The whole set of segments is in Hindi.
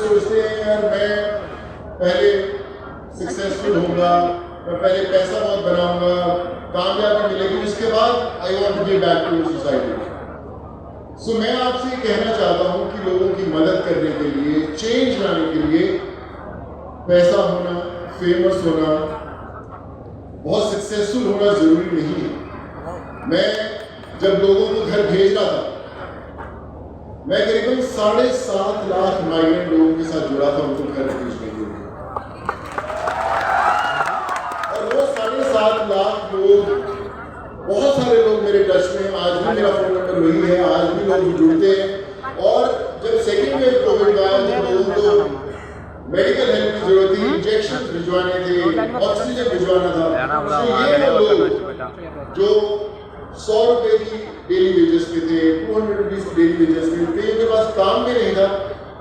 सोचते हैं यार मैं पहले सक्सेसफुल होऊंगा, मैं पहले पैसा बहुत बनाऊंगा, कामयाबी मिलेगी, उसके बाद I want to give back to society. So मैं आपसे ये कहना चाहता हूँ कि लोगों की मदद करने के लिए, चेंज लाने के लिए पैसा होना, फेमस होना, बहुत सक्सेसफुल होना जरूरी नहीं है। मैं जब लोगों को घर भेज रहा था, मैं करीबन 7.5 लाख माइग्रेंट लोगों के साथ जुड़ा था उनको घर भेजने के लिए, और वो 7.5 लाख लोग, बहुत सारे लोग मेरे टच में हैं, आज भी मेरा फोन नंबर वही है, आज भी लोग जुड़ते हैं। और जब सेकेंड वेव कोविड आया, जब लोगों को मेडिकल हेल्प की जरूरत थी, इंजेक्शन भिजवाने थे, ऑक्सीजन भिजवाना था, तो ये लोग जो 100 रुपए की डेली वेजेस पे थे, 200 रुपीज की डेली वेजेस पे थे, उनके पास काम भी नहीं था,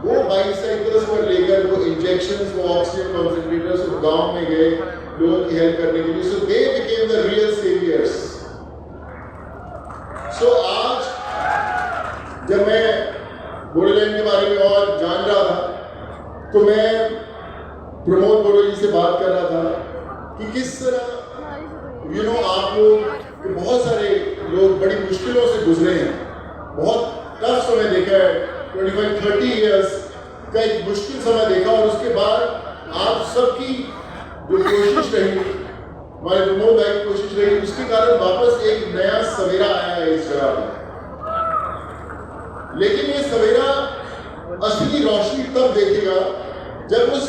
वो बाइसाइकिल्स पर लेकर वो इंजेक्शंस, वो ऑक्सीजन कंसंट्रेटर्स गांव में गए लोगों की हेल्प करने के लिए। So they became the real saviours. So आज जब मैं बोडोलैंड के बारे में और जान रहा था, तो मैं प्रमोद बोडो जी से बात कर रहा था कि किस तरह आप लोग, बहुत सारे लोग बड़ी मुश्किलों से गुजरे हैं, बहुत टफ समय देखा है, 25-30 इयर्स का एक मुश्किल समय देखा, और उसके बाद आप सबकी जो कोशिश रही, हमारे प्रमोद भाई की कोशिश रही, उसके कारण वापस एक नया सवेरा आया है इस जगह पर। लेकिन ये सवेरा असली रोशनी तब देखेगा जब उस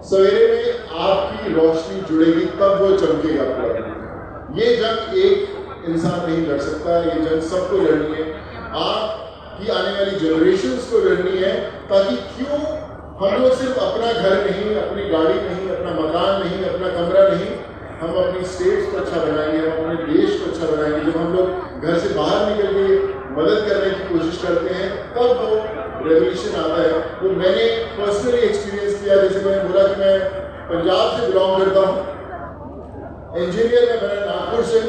सवेरे में आपकी रोशनी जुड़ेगी, तब वो चमकेगा पूरा। ये जंग एक इंसान नहीं लड़ सकता, ये जंग सबको लड़नी है, आपकी आने वाली जनरेशंस को लड़नी है, ताकि क्यों हम लोग सिर्फ अपना घर नहीं, अपनी गाड़ी नहीं, अपना मकान नहीं, अपना कमरा नहीं, हम अपनी स्टेट्स को अच्छा बनाएंगे, हम अपने देश को अच्छा बनाएंगे। जब हम लोग घर से बाहर निकल के मदद करने की कोशिश करते हैं, तब वो रेवोल्यूशन आता है। तो मैंने पर्सनली एक्सपीरियंस किया, जैसे मैंने बोला कि मैं पंजाब से बिलोंग करता हूँ, इंजीनियर में बना नागपुर से,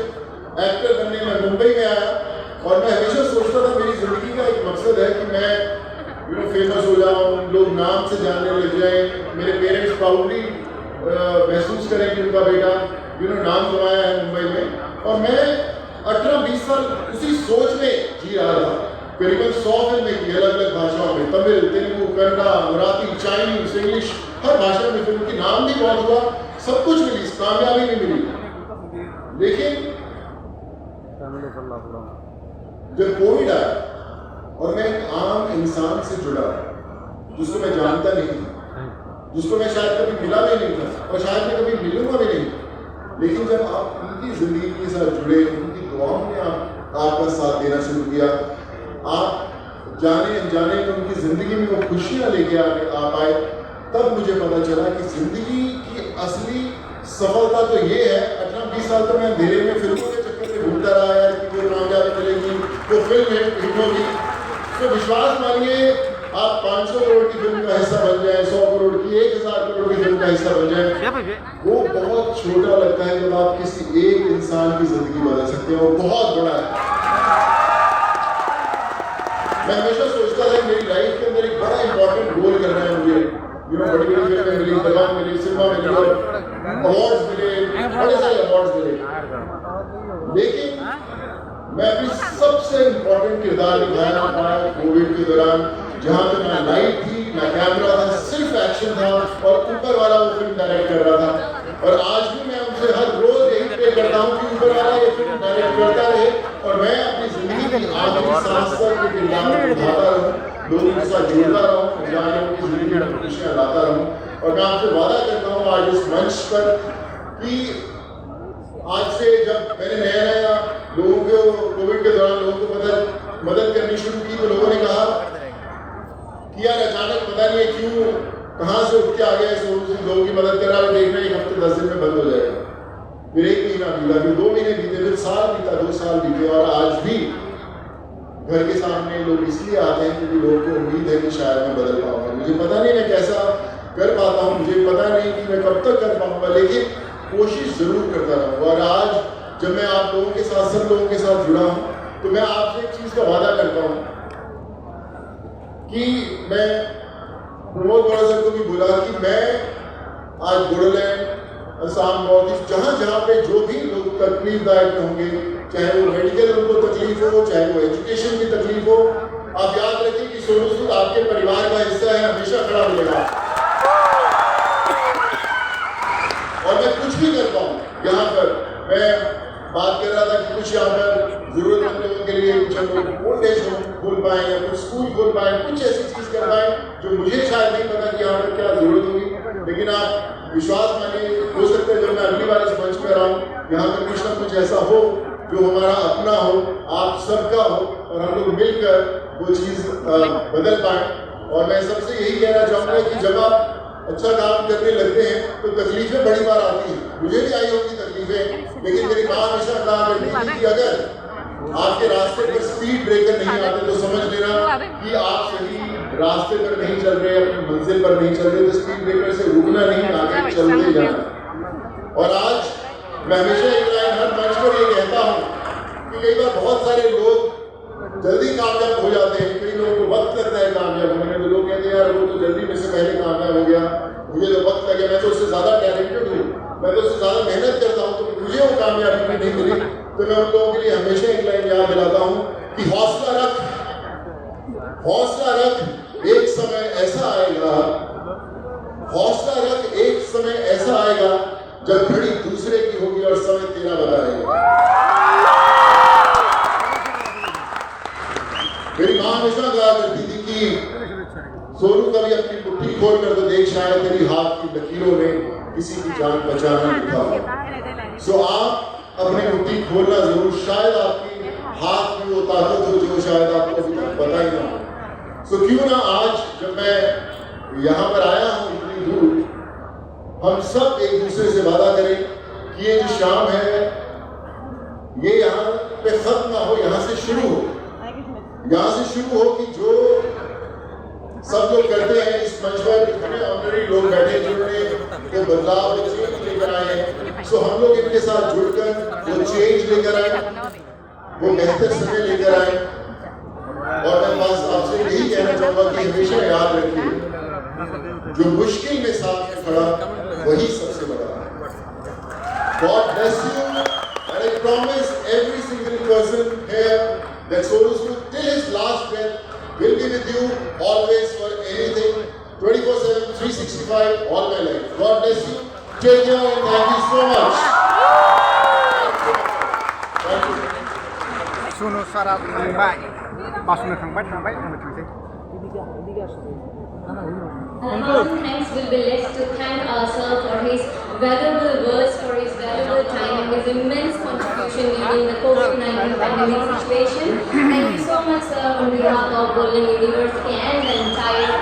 एक्टर बनने में मुंबई में आया, और मैं हमेशा सोचता था मेरी जिंदगी का एक मकसद है कि मैं फेमस हो जाऊँ, लोग नाम से जानने लग जाए, मेरे पेरेंट्स प्राउडली महसूस करें कि उनका बेटा नाम कमाया है मुंबई में। और मैं 18-20 साल उसी सोच में जी रहा था। करीबन 100 फिल्में की अलग अलग भाषाओं में, तमिल, तेलुगु, कन्नड़ा, मराठी, चाइनीज, इंग्लिश, हर भाषा में फिल्म की नाम भी बहुत हुआ, सब कुछ मिली, कामयाबी भी मिली। लेकिन जब कोविड आया और मैं एक आम इंसान से जुड़ा, जिसको मैं जानता नहीं था, जिसको मैं शायद कभी मिला भी नहीं था, और शायद मैं कभी मिलूंगा भी नहीं, लेकिन जब आप उनकी जिंदगी के साथ जुड़े, उनकी दुआओं में आपका साथ देना शुरू किया, आप जाने अनजाने में उनकी जिंदगी में वो खुशियां लेके आ पाए, तब मुझे पता चला कि जिंदगी की असली सफलता तो ये है। 18-20 साल तो मैं अंधेरे में फिल्मों के चक्कर में घूमता रहा है कि वो कामयाबी मिलेगी, वो फिल्म हिट होगी। तो विश्वास मानिए, आप 500 करोड़ की फिल्म का हिस्सा बन जाए, 100 करोड़ की, 1000 करोड़ की फिल्म का हिस्सा बन जाए, वो बहुत छोटा लगता है जब आप किसी एक इंसान की जिंदगी बदल सकते हैं, वो बहुत बड़ा है। मैं हमेशा सोचता था मेरी लाइफ के अंदर एक बड़ा इंपॉर्टेंट रोल करना है मुझे, बड़ी बड़ी फिल्में मिली, दवा मिली, सिनेमा मिली, अवार्ड्स मिले, बड़े सारे अवार्ड्स मिले, लेकिन मैं अपनी सबसे इंपॉर्टेंट किरदार निभाया पाया कोविड के दौरान, जहाँ पे ना लाइट थी, ना कैमरा था, सिर्फ एक्शन था, और ऊपर वाला वो फिल्म डायरेक्ट कर रहा था। और आज भी मैं उनसे हर रोज यही प्रे करता हूँ कि ऊपर वाला ये फिल्म डायरेक्ट करता रहे, और मैं अपनी जिंदगी की आखिरी सांस तक के किरदार निभाता रहूँ, लोगों के साथ जुड़ता रहूँ, जाने उनकी जिंदगी में खुशियाँ लाता रहूँ। और मैं आपसे वादा करता हूँ आज इस मंच पर कि आज से जब मैंने नया लोगों को कोविड के दौरान लोगों को मदद करनी शुरू की, तो लोगों ने कहा कि यार अचानक पता नहीं है क्यों कहाँ से उठ के आ गया, लोगों की मदद कर रहा है, देखना 1 हफ्ते 10 दिन में बंद हो जाएगा। फिर 1 महीना बीता, फिर 2 महीने बीते, फिर साल बीता, 2 साल बीते, और आज भी घर के सामने लोग इसलिए आते हैं क्योंकि लोगों को उम्मीद है कि शायद मैं बदल पाऊंगा। मुझे पता नहीं मैं कैसा कर पाता हूँ, मुझे पता नहीं कि मैं कब तक कर पाऊंगा, लेकिन कोशिश जरूर करता रहूँगा। और आज जब मैं आप लोगों के साथ, सब लोगों के साथ जुड़ा हूँ, तो मैं आपसे एक चीज का वादा करता हूँ कि मैं प्रमोद गौड़ा सर को भी बोला कि मैं आज बोडोलैंड, असम, नॉर्थ ईस्ट, जहाँ जहाँ पे जो भी लोग तकलीफदायक होंगे, चाहे वो मेडिकल उनको तकलीफ हो, चाहे वो एजुकेशन की तकलीफ हो, आप याद रखें कि सोनू सूद आपके परिवार का हिस्सा है, हमेशा खड़ा मिलेगा। और मैं कुछ भी कर पाऊँ यहाँ पर, मैं बात कर रहा था कि कुछ यहाँ पर जरूरतमंद लोगों के लिए कुछ हम लोग ओल्ड एज होम खोल पाए या कुछ स्कूल खोल पाए, कुछ ऐसी चीज कर पाए जो मुझे शायद नहीं पता कि यहाँ पर क्या जरूरत होगी, लेकिन आप विश्वास मानिए, हो सकता है जब मैं अगली बार इस मंच पर आऊँ, यहाँ पर कुछ ना कुछ ऐसा हो जो हमारा अपना हो, आप सबका हो, और हम लोग मिलकर वो चीज बदल पाए। और मैं सबसे यही कहना चाहूँगा कि जब आप अच्छा काम करने लगते हैं तो तकलीफें बड़ी बार आती हैं, मुझे भी आई होगी तकलीफें, लेकिन मेरी माँ हमेशा कहा करती थी कि अगर आपके रास्ते पर स्पीड ब्रेकर नहीं आते तो समझ लेना कि आप सही रास्ते पर नहीं चल रहे, अपनी मंजिल पर नहीं चल रहे, तो स्पीड ब्रेकर से रुकना नहीं, आगे चलते जाना। और आज मैं हमेशा एक लाइन हर मंच पर ये कहता हूँ कि कई बार बहुत सारे लोग जल्दी कामयाब हो जाते हैं, कई लोगों को वक्त लगता है कामयाब होने में, तो लोग कहते हैं यार वो तो जल्दी में से पहले कामयाब हो गया, मुझे तो वक्त लगे, मैं तो उससे ज्यादा टैलेंटेड हूँ, मैं तो उससे ज्यादा मेहनत करता हूँ, तो मुझे वो कामयाबी भी नहीं मिली। तो मैं उन लोगों के लिए हमेशा एक लाइन याद दिलाता हूँ कि हौसला रख, एक समय ऐसा आएगा, हौसला रख, एक समय ऐसा आएगा जब घड़ी दूसरे की होगी और समय तेरा बताएगा। मेरी माँ हमेशा कहा करती थी कि सोनू कभी अपनी मुट्ठी खोल कर तो देख, शायद तेरी हाथ की लकीरों में किसी की जान बचाना लिखा हो। सो आप अपनी मुट्ठी खोलना जरूर, शायद आपकी हाथ में वो ताकत हो जो शायद आपको अभी तक पता ही ना हो। सो क्यों ना आज जब मैं यहाँ पर आया हूँ इतनी दूर, हम सब एक दूसरे से वादा करें कि ये जो शाम है ये यहाँ पे खत्म ना हो, यहाँ से शुरू हो, यहाँ से शुरू हो कि जो सब लोग करते हैं इस मंच पर, इतने ऑनरी लोग बैठे जिन्होंने वो बदलाव लेकर आए हैं, सो हम लोग इनके साथ जुड़कर वो चेंज लेकर आए, वो बेहतर समय लेकर आए। और मैं बस आपसे यही कहना चाहूँगा कि हमेशा याद रखिए, जो मुश्किल में साथ में खड़ा वही सबसे बड़ा है। God bless you, and I promise every single person here that Sonu Sood till his last breath will be with you always for anything, 24/7, 365, all my life. God bless you. Take care and thank you so much. Thank you. Sonu Sood थांबाय, बासुनो थांबाय थांसै। Our thanks will be left to thank ourselves for his valuable words, for his valuable time and his immense contribution during the COVID-19 pandemic situation. Thank you so much, sir, on behalf of Golden University and the entire